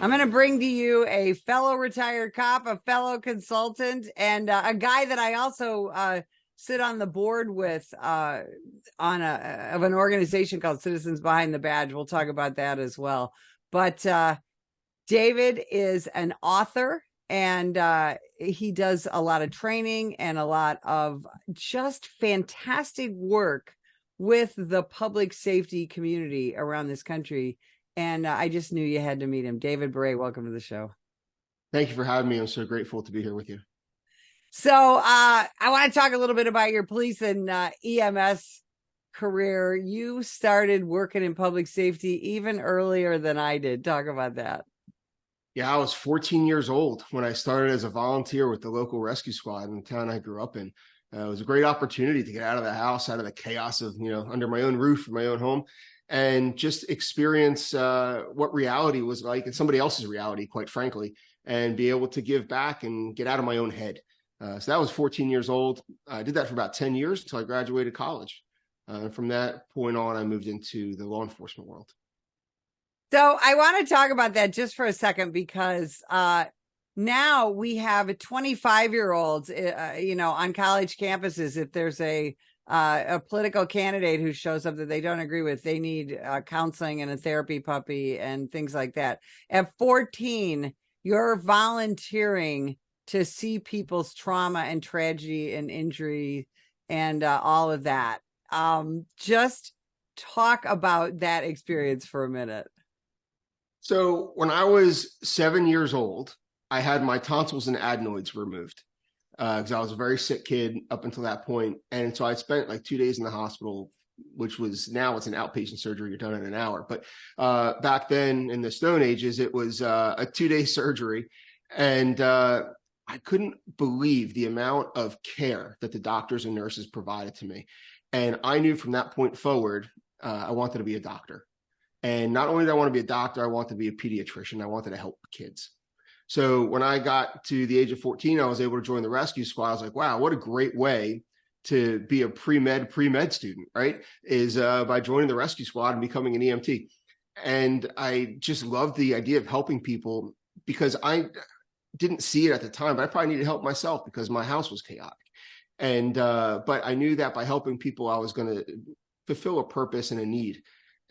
I'm going to bring to you a fellow retired cop, a fellow consultant, and a guy that I also sit on the board with of an organization called Citizens Behind the Badge. We'll talk about that as well. But David is an author, and he does a lot of training and a lot of just fantastic work with the public safety community around this country. And I just knew you had to meet him. David Berez, welcome to the show. Thank you for having me. I'm so grateful to be here with you. So I want to talk a little bit about your police and EMS career. You started working in public safety even earlier than I did. Talk about that. Yeah, I was 14 years old when I started as a volunteer with the local rescue squad in the town I grew up in. It was a great opportunity to get out of the house, out of the chaos of, under my own roof, in my own home, and just experience what reality was like and somebody else's reality, quite frankly, and be able to give back and get out of my own head. So that was 14 years old. I did that for about 10 years until I graduated college. And from that point on, I moved into the law enforcement world. So I want to talk about that just for a second, because now we have 25-year-olds, on college campuses. If there's a political candidate who shows up that they don't agree with, they need counseling and a therapy puppy and things like that. At 14, you're volunteering to see people's trauma and tragedy and injury and all of that. Just talk about that experience for a minute. So when I was 7 years old, I had my tonsils and adenoids removed because I was a very sick kid up until that point. And so I spent like 2 days in the hospital, which was, now it's an outpatient surgery. You're done in an hour. But back then in the Stone Ages, it was a 2-day surgery. And I couldn't believe the amount of care that the doctors and nurses provided to me. And I knew from that point forward, I wanted to be a doctor. And not only did I want to be a doctor, I wanted to be a pediatrician. I wanted to help kids. So when I got to the age of 14, I was able to join the rescue squad. I was like, wow, what a great way to be a pre-med student, right? Is by joining the rescue squad and becoming an EMT. And I just loved the idea of helping people because I didn't see it at the time, but I probably needed help myself because my house was chaotic. And but I knew that by helping people, I was going to fulfill a purpose and a need.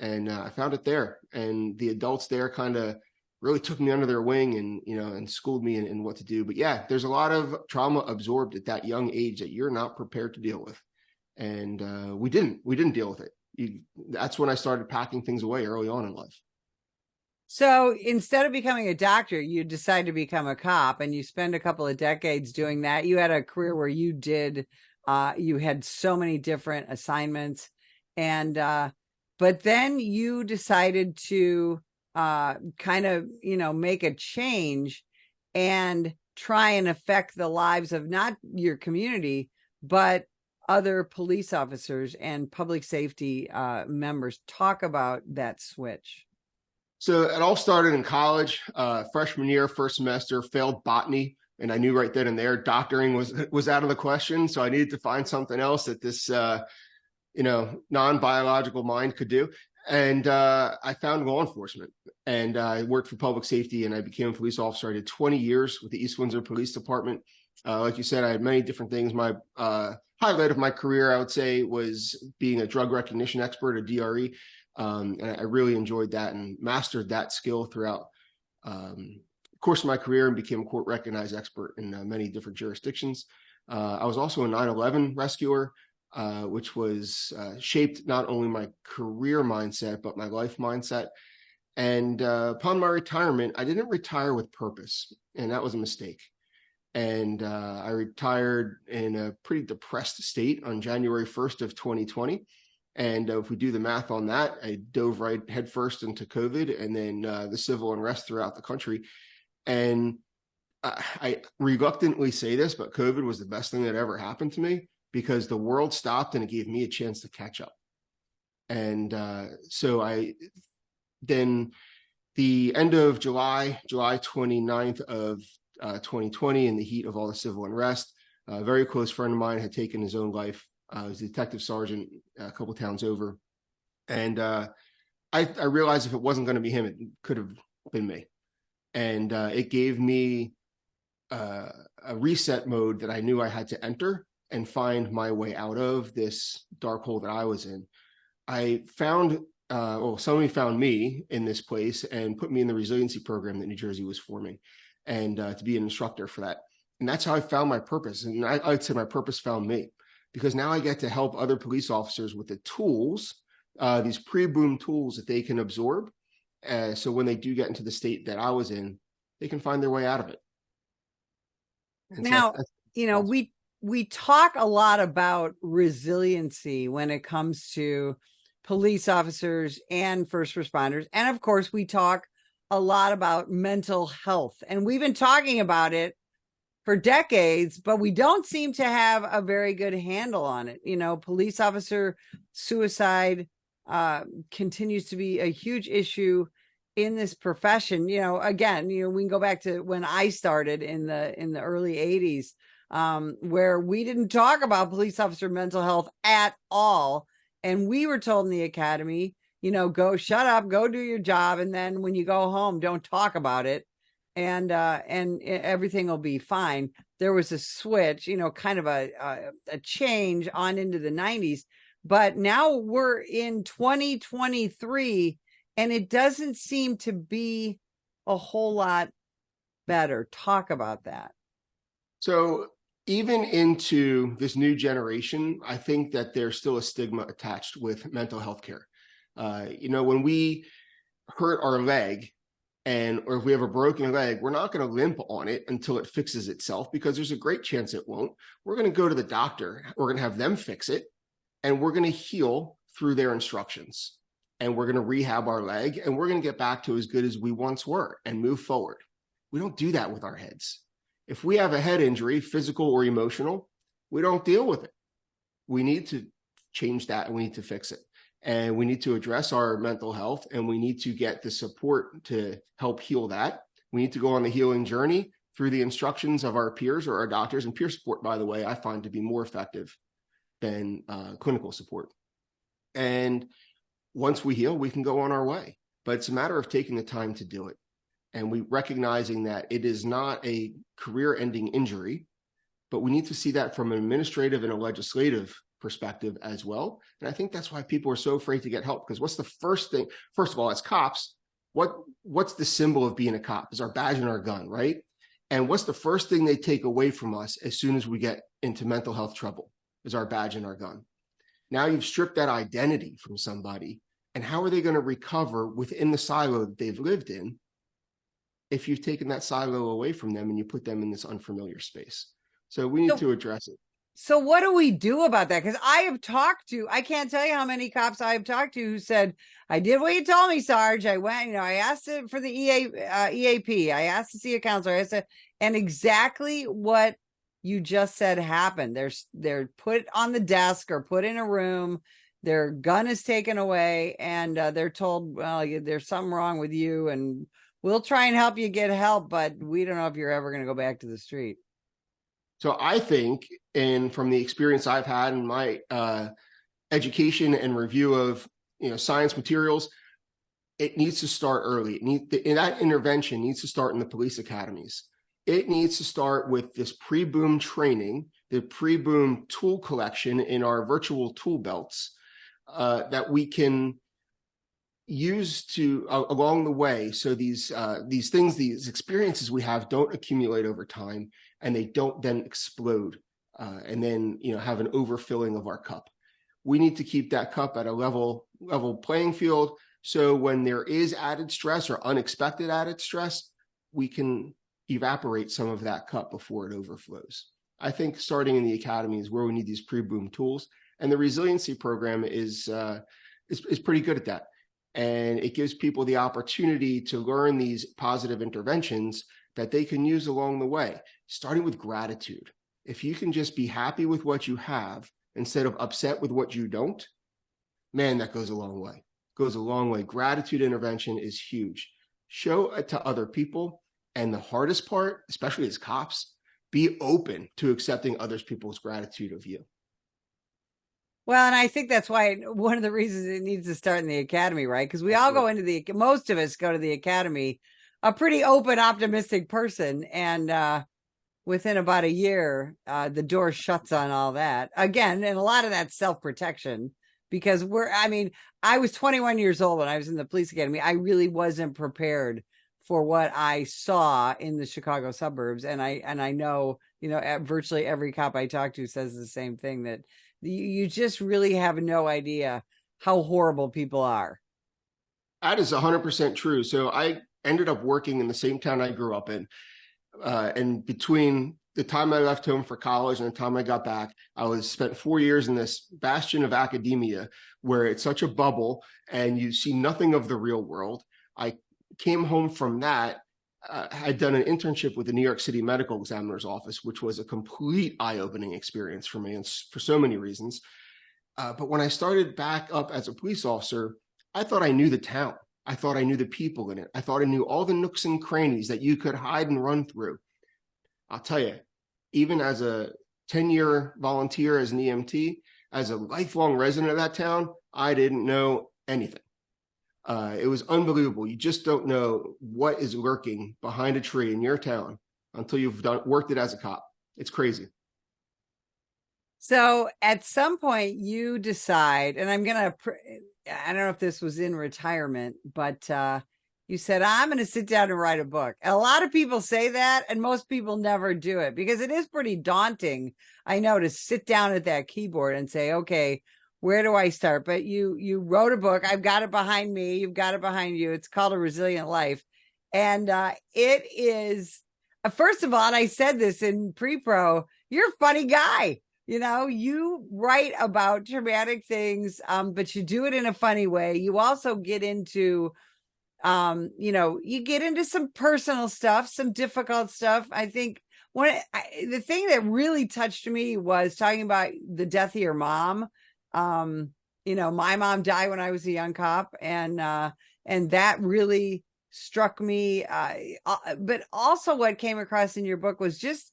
And I found it there. And the adults there kind of really took me under their wing and, and schooled me in what to do. But yeah, there's a lot of trauma absorbed at that young age that you're not prepared to deal with. And we didn't deal with it. That's when I started packing things away early on in life. So instead of becoming a doctor, you decide to become a cop, and you spend a couple of decades doing that. You had a career where you had so many different assignments, and but then you decided to kind of, make a change and try and affect the lives of not your community, but other police officers and public safety members. Talk about that switch. So it all started in college, freshman year, first semester, failed botany. And I knew right then and there, doctoring was out of the question. So I needed to find something else that this, non-biological mind could do. And I found law enforcement, and I worked for public safety, and I became a police officer. I did 20 years with the East Windsor Police Department. Like you said, I had many different things. My highlight of my career, I would say, was being a drug recognition expert, a DRE. And I really enjoyed that and mastered that skill throughout the course of my career and became a court recognized expert in many different jurisdictions. I was also a 9/11 rescuer, which was shaped not only my career mindset, but my life mindset. And upon my retirement, I didn't retire with purpose, and that was a mistake. And I retired in a pretty depressed state on January 1st of 2020. And if we do the math on that, I dove right headfirst into COVID and then the civil unrest throughout the country. And I reluctantly say this, but COVID was the best thing that ever happened to me because the world stopped and it gave me a chance to catch up. And so then the end of July 29th of 2020, in the heat of all the civil unrest, a very close friend of mine had taken his own life. He was a detective sergeant a couple towns over. And I realized if it wasn't going to be him, it could have been me. And it gave me a reset mode that I knew I had to enter and find my way out of this dark hole that I was in. I found, somebody found me in this place and put me in the resiliency program that New Jersey was forming, and to be an instructor for that. And that's how I found my purpose. And I'd say my purpose found me, because now I get to help other police officers with the tools, these pre-boom tools that they can absorb. So when they do get into the state that I was in, they can find their way out of it. And Now, so we talk a lot about resiliency when it comes to police officers and first responders. And of course, we talk a lot about mental health. And we've been talking about it for decades, but we don't seem to have a very good handle on it. Police officer suicide continues to be a huge issue in this profession. Again, we can go back to when I started in the early 80s, where we didn't talk about police officer mental health at all. And we were told in the academy, go shut up, go do your job. And then when you go home, don't talk about it. And everything will be fine. There was a switch, kind of a change on into the 90s. But now we're in 2023, and it doesn't seem to be a whole lot better. Talk about that. So even into this new generation, I think that there's still a stigma attached with mental health care. When we hurt our leg, or if we have a broken leg, we're not going to limp on it until it fixes itself, because there's a great chance it won't. We're going to go to the doctor. We're going to have them fix it, and we're going to heal through their instructions. And we're going to rehab our leg, and we're going to get back to as good as we once were and move forward. We don't do that with our heads. If we have a head injury, physical or emotional, we don't deal with it. We need to change that, and we need to fix it. And we need to address our mental health, and we need to get the support to help heal that. We need to go on the healing journey through the instructions of our peers or our doctors. And peer support, by the way, I find to be more effective than clinical support. And once we heal, we can go on our way. But it's a matter of taking the time to do it. And we recognizing that it is not a career-ending injury, but we need to see that from an administrative and a legislative perspective as well. And I think that's why people are so afraid to get help, because what's the first thing? First of all, as cops, what's the symbol of being a cop? Is our badge and our gun, right? And what's the first thing they take away from us as soon as we get into mental health trouble? Is our badge and our gun. Now you've stripped that identity from somebody, and how are they going to recover within the silo that they've lived in if you've taken that silo away from them and you put them in this unfamiliar space? So we need to address it. So what do we do about that? Because I can't tell you how many cops I've talked to who said, I did what you told me, Sarge. I went, I asked it for the EAP. I asked to see a counselor. And exactly what you just said happened. They're put on the desk or put in a room. Their gun is taken away, and they're told, well, there's something wrong with you, and we'll try and help you get help, but we don't know if you're ever going to go back to the street. So I think, and from the experience I've had in my education and review of science materials, it needs to start early. That intervention needs to start in the police academies. It needs to start with this pre-boom training, the pre-boom tool collection in our virtual tool belts that we can use to along the way. So these things, these experiences we have don't accumulate over time, and they don't then explode and then have an overfilling of our cup. We need to keep that cup at a level playing field. So when there is added stress or unexpected added stress, we can evaporate some of that cup before it overflows. I think starting in the academy is where we need these pre-boom tools, and the resiliency program is pretty good at that. And it gives people the opportunity to learn these positive interventions that they can use along the way, starting with gratitude. If you can just be happy with what you have instead of upset with what you don't, man, that goes a long way. Goes a long way. Gratitude intervention is huge. Show it to other people. And the hardest part, especially as cops, be open to accepting other people's gratitude of you. Well, and I think that's why one of the reasons it needs to start in the academy, right? Because we all go into most of us go to the academy a pretty open, optimistic person. And within about a year, the door shuts on all that again. And a lot of that's self-protection because I was 21 years old when I was in the police academy. I really wasn't prepared for what I saw in the Chicago suburbs. And I know, virtually every cop I talk to says the same thing, that you just really have no idea how horrible people are. That is 100% true. So I ended up working in the same town I grew up in. And between the time I left home for college and the time I got back, I spent 4 years in this bastion of academia where it's such a bubble and you see nothing of the real world. I came home from that. I'd done an internship with the New York City Medical Examiner's Office, which was a complete eye-opening experience for me and for so many reasons. But when I started back up as a police officer, I thought I knew the town. I thought I knew the people in it. I thought I knew all the nooks and crannies that you could hide and run through. I'll tell you, even as a 10-year volunteer as an EMT, as a lifelong resident of that town, I didn't know anything. It was unbelievable. You just don't know what is lurking behind a tree in your town until you've worked it as a cop. It's crazy. So at some point you decide, and I don't know if this was in retirement, but you said, I'm going to sit down and write a book. A lot of people say that, and most people never do it because it is pretty daunting, I know, to sit down at that keyboard and say, okay, where do I start? But you wrote a book. I've got it behind me. You've got it behind you. It's called A Resilient Life. And it is, first of all, and I said this in pre-pro, you're a funny guy. You write about traumatic things, but you do it in a funny way. You also get into, you get into some personal stuff, some difficult stuff. I think the thing that really touched me was talking about the death of your mom. My mom died when I was a young cop, and that really struck me. But also what came across in your book was just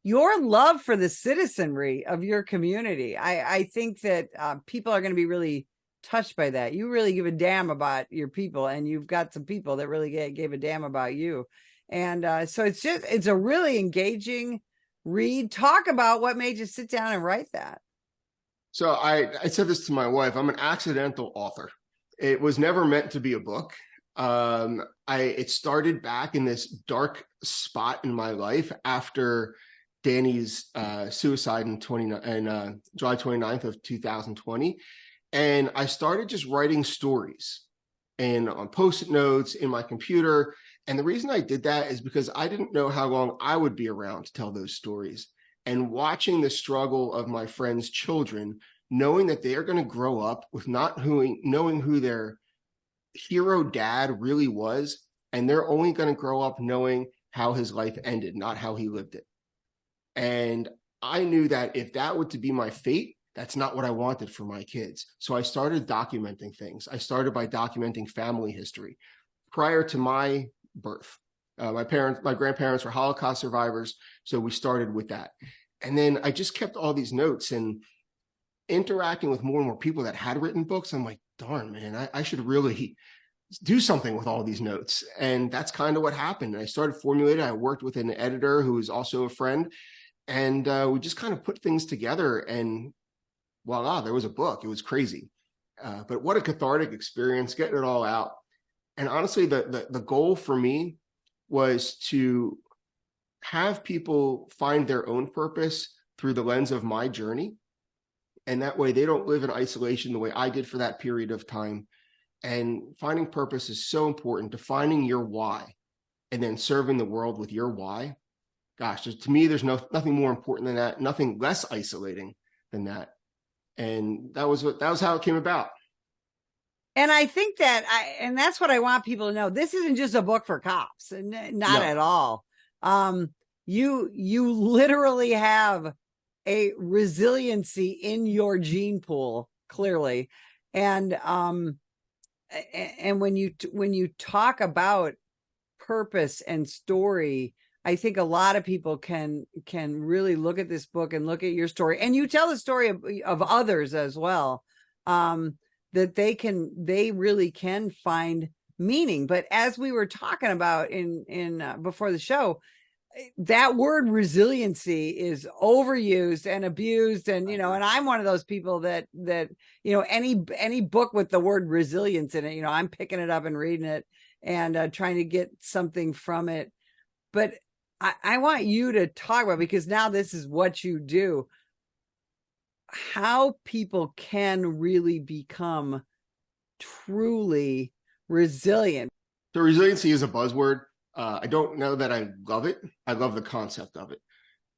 your love for the citizenry of your community. I think that people are going to be really touched by that. You really give a damn about your people, and you've got some people that really gave a damn about you. And so it's a really engaging read. Talk about what made you sit down and write that. So I said this to my wife, I'm an accidental author. It was never meant to be a book. It started back in this dark spot in my life after Danny's suicide in July 29th of 2020. And I started just writing stories and on Post-it notes in my computer. And the reason I did that is because I didn't know how long I would be around to tell those stories. And watching the struggle of my friends' children, knowing that they are going to grow up with not knowing who their hero dad really was, and they're only going to grow up knowing how his life ended, not how he lived it. And I knew that if that were to be my fate, that's not what I wanted for my kids. So I started documenting things. I started by documenting family history. Prior to my birth, my grandparents were Holocaust survivors. So we started with that. And then I just kept all these notes and interacting with more and more people that had written books. I'm like, darn, man, I should really do something with all these notes. And that's kind of what happened. I started formulating. I worked with an editor who was also a friend. And we just kind of put things together, and voila, there was a book. It was crazy. But what a cathartic experience, getting it all out. And honestly, the goal for me was to have people find their own purpose through the lens of my journey. And that way they don't live in isolation the way I did for that period of time. And finding purpose is so important, defining your why and then serving the world with your why. Gosh, to me, there's nothing more important than that, nothing less isolating than that. And that was how it came about. And I think and that's what I want people to know. This isn't just a book for cops, not at all. You literally have a resiliency in your gene pool, clearly. And when you talk about purpose and story, I think a lot of people can really look at this book and look at your story, and you tell the story of others as well, that they really can find meaning. But as we were talking about in before the show, that word resiliency is overused and abused, and and I'm one of those people that any book with the word resilience in it, I'm picking it up and reading it and trying to get something from it. But I want you to talk about, because now this is what you do, how people can really become truly resilient. So resiliency is a buzzword. I don't know that I love it. I love the concept of it.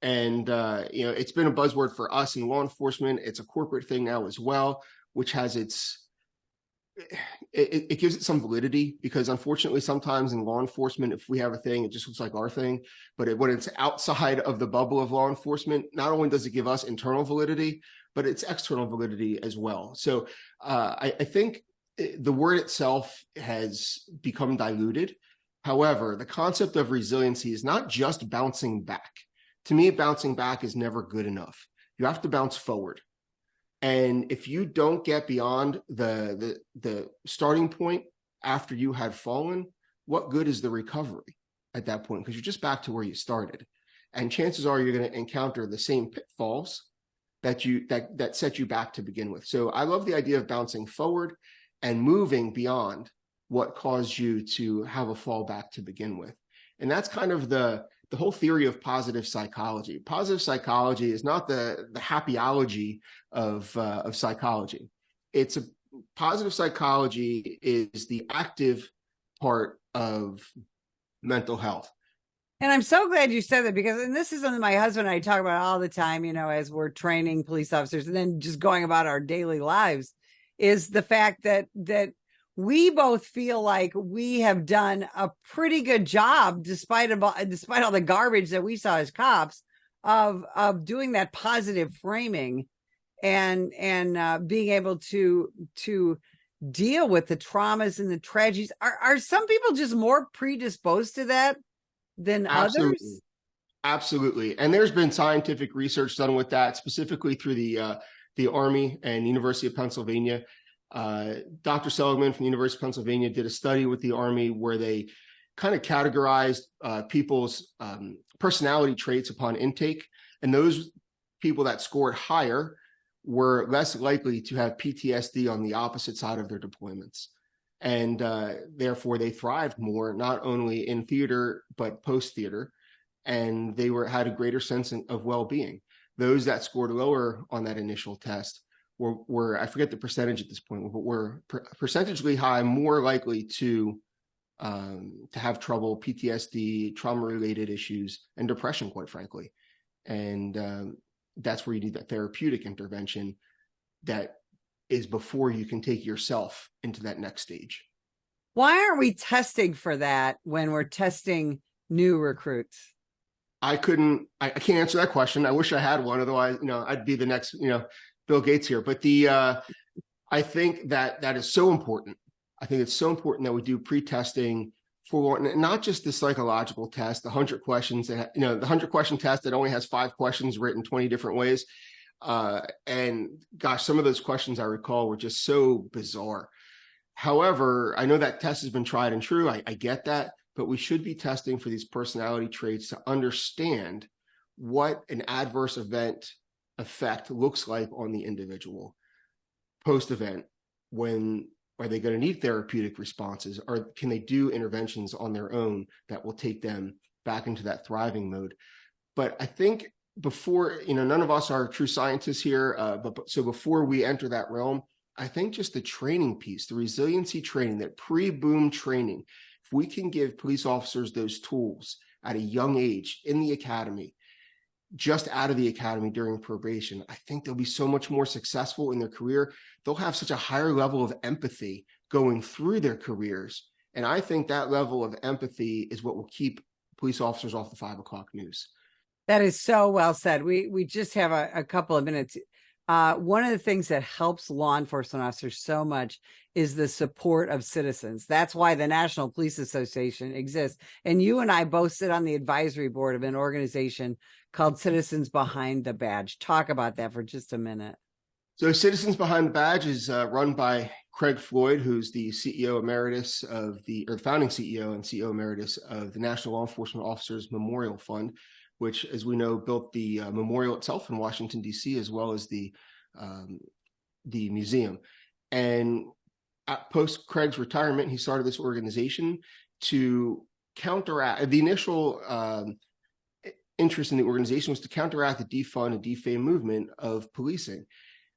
And, it's been a buzzword for us in law enforcement. It's a corporate thing now as well, which has it gives it some validity, because unfortunately sometimes in law enforcement, if we have a thing, it just looks like our thing. But when it's outside of the bubble of law enforcement, not only does it give us internal validity, but it's external validity as well. So I think the word itself has become diluted. However, the concept of resiliency is not just bouncing back. To me, bouncing back is never good enough. You have to bounce forward. And if you don't get beyond the starting point after you had fallen, what good is the recovery at that point? Because you're just back to where you started. And chances are you're going to encounter the same pitfalls that set you back to begin with. So I love the idea of bouncing forward and moving beyond what caused you to have a fallback to begin with. And that's kind of the whole theory of positive psychology. Positive psychology is not the happyology of psychology. It's a positive psychology is the active part of mental health. And I'm so glad you said that, because, and this is something my husband and I talk about all the time, as we're training police officers and then just going about our daily lives, is the fact that we both feel like we have done a pretty good job, despite all the garbage that we saw as cops, of doing that positive framing and being able to deal with the traumas and the tragedies. Are some people just more predisposed to that than others? Absolutely. And there's been scientific research done with that, specifically through the Army and University of Pennsylvania. Dr. Seligman from the University of Pennsylvania did a study with the Army where they kind of categorized people's personality traits upon intake. And those people that scored higher were less likely to have PTSD on the opposite side of their deployments. And therefore, they thrived more, not only in theater, but post-theater. And they had a greater sense of well-being. Those that scored lower on that initial test were I forget the percentage at this point, but were percentage high, more likely to have trouble, PTSD, trauma-related issues, and depression, quite frankly. And that's where you need that therapeutic intervention that is before you can take yourself into that next stage. Why aren't we testing for that when we're testing new recruits? I can't answer that question. I wish I had one. Otherwise, I'd be the next, Bill Gates here. But I think that is so important. I think it's so important that we do pre-testing for not just the psychological test, the 100 questions, the 100 question test that only has 5 questions written 20 different ways. And gosh, some of those questions I recall were just so bizarre. However, I know that test has been tried and true. I get that, but we should be testing for these personality traits to understand what an adverse event effect looks like on the individual post-event. When are they going to need therapeutic responses, or can they do interventions on their own that will take them back into that thriving mode? But I think before, none of us are true scientists here, so before we enter that realm, I think just the training piece, the resiliency training, that pre-boom training, if we can give police officers those tools at a young age in the academy, just out of the academy during probation, I think they'll be so much more successful in their career. They'll have such a higher level of empathy going through their careers. And I think that level of empathy is what will keep police officers off the 5 o'clock news. That is so well said. We just have a couple of minutes. One of the things that helps law enforcement officers so much is the support of citizens. That's why the National Police Association exists. And you and I both sit on the advisory board of an organization called Citizens Behind the Badge. Talk about that for just a minute. So Citizens Behind the Badge is run by Craig Floyd, who's the CEO emeritus or founding CEO and CEO emeritus of the National Law Enforcement Officers Memorial Fund, which, as we know, built the memorial itself in Washington, D.C., as well as the museum. And post Craig's retirement, he started this organization to counteract the initial interest in the organization was to counteract the defund and defame movement of policing,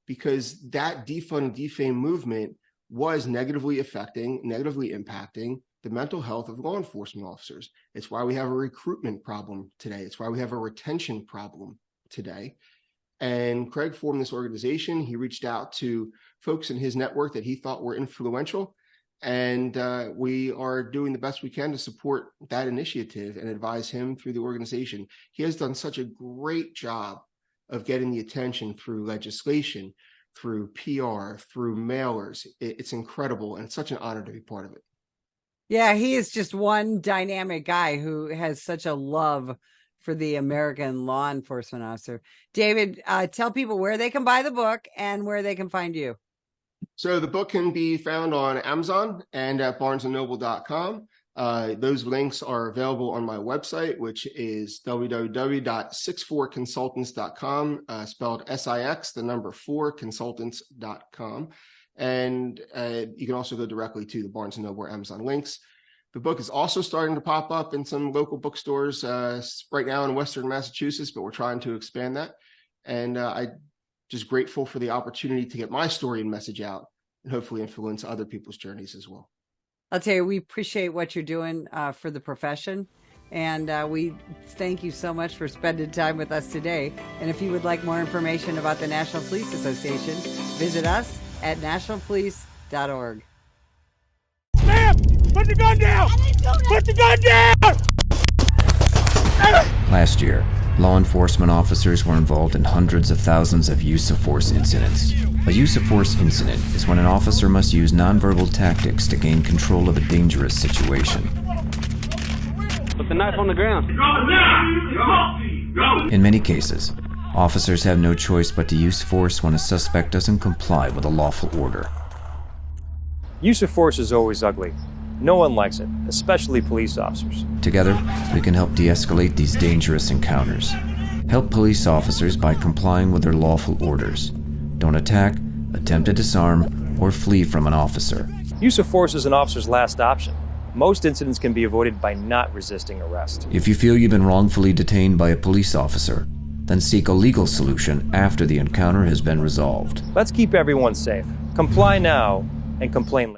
because that defund and defame movement was negatively impacting the mental health of law enforcement officers. It's why we have a recruitment problem today. It's why we have a retention problem today. And Craig formed this organization. He reached out to folks in his network that he thought were influential. And we are doing the best we can to support that initiative and advise him through the organization. He has done such a great job of getting the attention through legislation, through PR, through mailers. It's incredible, and it's such an honor to be part of it. Yeah, he is just one dynamic guy who has such a love for the American law enforcement officer. David, tell people where they can buy the book and where they can find you. So the book can be found on Amazon and at barnesandnoble.com. Those links are available on my website, which is www.64consultants.com, spelled SIX, the number 4, consultants.com. And you can also go directly to the Barnes & Noble or Amazon links. The book is also starting to pop up in some local bookstores right now in Western Massachusetts, but we're trying to expand that. And I'm just grateful for the opportunity to get my story and message out and hopefully influence other people's journeys as well. I'll tell you, we appreciate what you're doing for the profession. And we thank you so much for spending time with us today. And if you would like more information about the National Police Association, visit us at nationalpolice.org. Ma'am, put the gun down! Put the gun down! Last year, law enforcement officers were involved in hundreds of thousands of use of force incidents. A use of force incident is when an officer must use nonverbal tactics to gain control of a dangerous situation. Put the knife on the ground. In many cases, officers have no choice but to use force when a suspect doesn't comply with a lawful order. Use of force is always ugly. No one likes it, especially police officers. Together, we can help de-escalate these dangerous encounters. Help police officers by complying with their lawful orders. Don't attack, attempt to disarm, or flee from an officer. Use of force is an officer's last option. Most incidents can be avoided by not resisting arrest. If you feel you've been wrongfully detained by a police officer, then seek a legal solution after the encounter has been resolved. Let's keep everyone safe. Comply now and complain later.